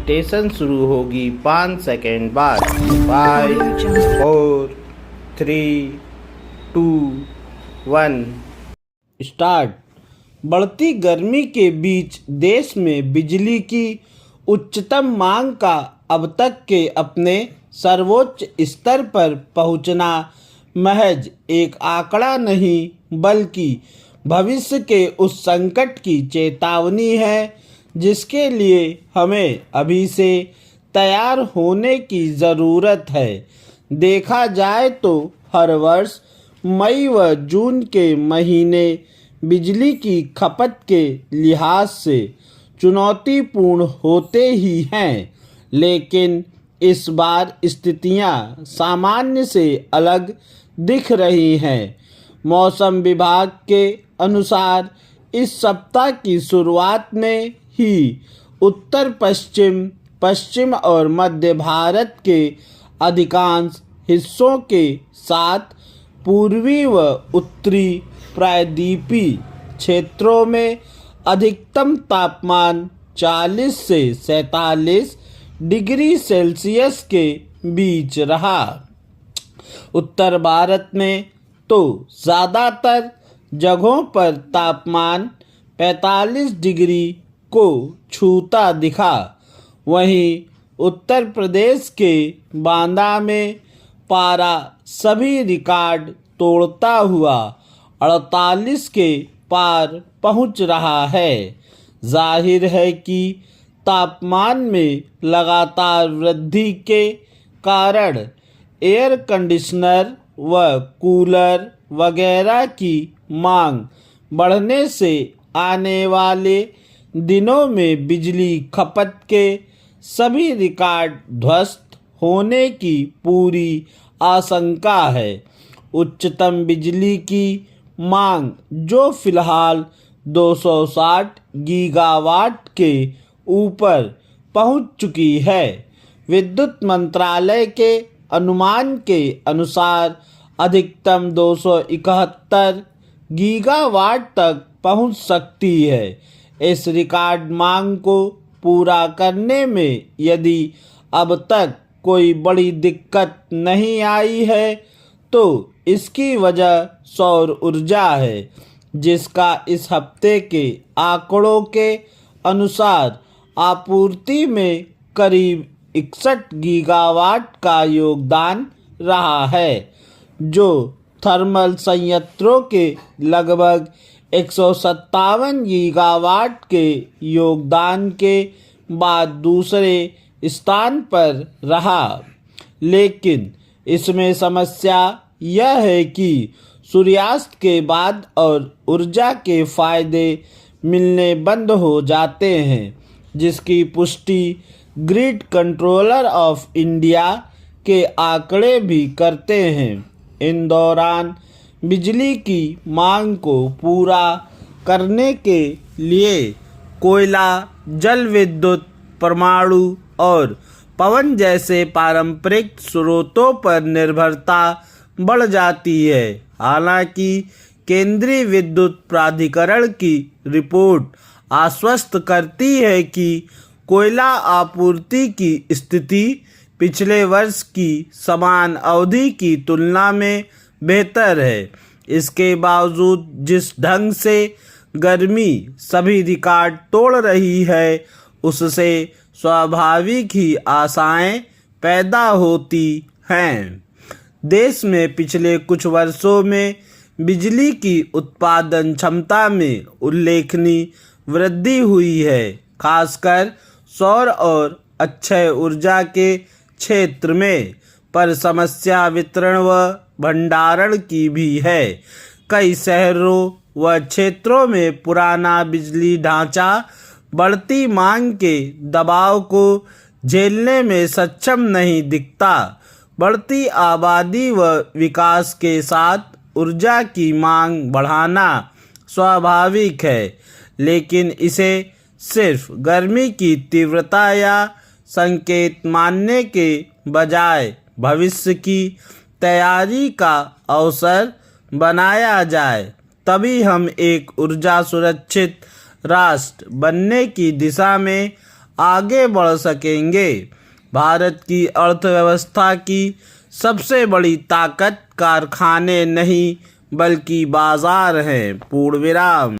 Meditation शुरू होगी 5 second बाद। 5 4 3 2 1 स्टार्ट। बढ़ती गर्मी के बीच देश में बिजली की उच्चतम मांग का अब तक के अपने सर्वोच्च स्तर पर पहुंचना महज एक आंकड़ा नहीं बल्कि भविष्य के उस संकट की चेतावनी है जिसके लिए हमें अभी से तैयार होने की ज़रूरत है। देखा जाए तो हर वर्ष मई व जून के महीने बिजली की खपत के लिहाज से चुनौतीपूर्ण होते ही हैं, लेकिन इस बार स्थितियां सामान्य से अलग दिख रही हैं। मौसम विभाग के अनुसार इस सप्ताह की शुरुआत में ही उत्तर पश्चिम, पश्चिम और मध्य भारत के अधिकांश हिस्सों के साथ पूर्वी व उत्तरी प्रायद्वीपीय क्षेत्रों में अधिकतम तापमान 40 से 47 डिग्री सेल्सियस के बीच रहा। उत्तर भारत में तो ज़्यादातर जगहों पर तापमान 45 डिग्री को छूता दिखा। वहीं उत्तर प्रदेश के बांदा में पारा सभी रिकॉर्ड तोड़ता हुआ 48 के पार पहुंच रहा है। जाहिर है कि तापमान में लगातार वृद्धि के कारण एयर कंडीशनर व कूलर वगैरह की मांग बढ़ने से आने वाले दिनों में बिजली खपत के सभी रिकॉर्ड ध्वस्त होने की पूरी आशंका है। उच्चतम बिजली की मांग जो फिलहाल 260 गीगावाट के ऊपर पहुंच चुकी है, विद्युत मंत्रालय के अनुमान के अनुसार अधिकतम 271 गीगावाट तक पहुंच सकती है। इस रिकॉर्ड मांग को पूरा करने में यदि अब तक कोई बड़ी दिक्कत नहीं आई है तो इसकी वजह सौर ऊर्जा है, जिसका इस हफ्ते के आंकड़ों के अनुसार आपूर्ति में करीब 61 गीगावाट का योगदान रहा है, जो थर्मल संयंत्रों के लगभग 157 गीगावाट के योगदान के बाद दूसरे स्थान पर रहा। लेकिन इसमें समस्या यह है कि सूर्यास्त के बाद और ऊर्जा के फायदे मिलने बंद हो जाते हैं, जिसकी पुष्टि ग्रिड कंट्रोलर ऑफ इंडिया के आंकड़े भी करते हैं। इन दौरान बिजली की मांग को पूरा करने के लिए कोयला, जल विद्युत, परमाणु और पवन जैसे पारंपरिक स्रोतों पर निर्भरता बढ़ जाती है। हालांकि केंद्रीय विद्युत प्राधिकरण की रिपोर्ट आश्वस्त करती है कि कोयला आपूर्ति की स्थिति पिछले वर्ष की समान अवधि की तुलना में बेहतर है। इसके बावजूद जिस ढंग से गर्मी सभी रिकॉर्ड तोड़ रही है, उससे स्वाभाविक ही आशाएं पैदा होती हैं। देश में पिछले कुछ वर्षों में बिजली की उत्पादन क्षमता में उल्लेखनीय वृद्धि हुई है, खासकर सौर और अक्षय ऊर्जा के क्षेत्र में। पर समस्या वितरण व भंडारण की भी है। कई शहरों व क्षेत्रों में पुराना बिजली ढांचा बढ़ती मांग के दबाव को झेलने में सक्षम नहीं दिखता। बढ़ती आबादी व विकास के साथ ऊर्जा की मांग बढ़ाना स्वाभाविक है, लेकिन इसे सिर्फ गर्मी की तीव्रता या संकेत मानने के बजाय भविष्य की तैयारी का अवसर बनाया जाए, तभी हम एक ऊर्जा सुरक्षित राष्ट्र बनने की दिशा में आगे बढ़ सकेंगे। भारत की अर्थव्यवस्था की सबसे बड़ी ताकत कारखाने नहीं बल्कि बाजार हैं। पूर्ण विराम।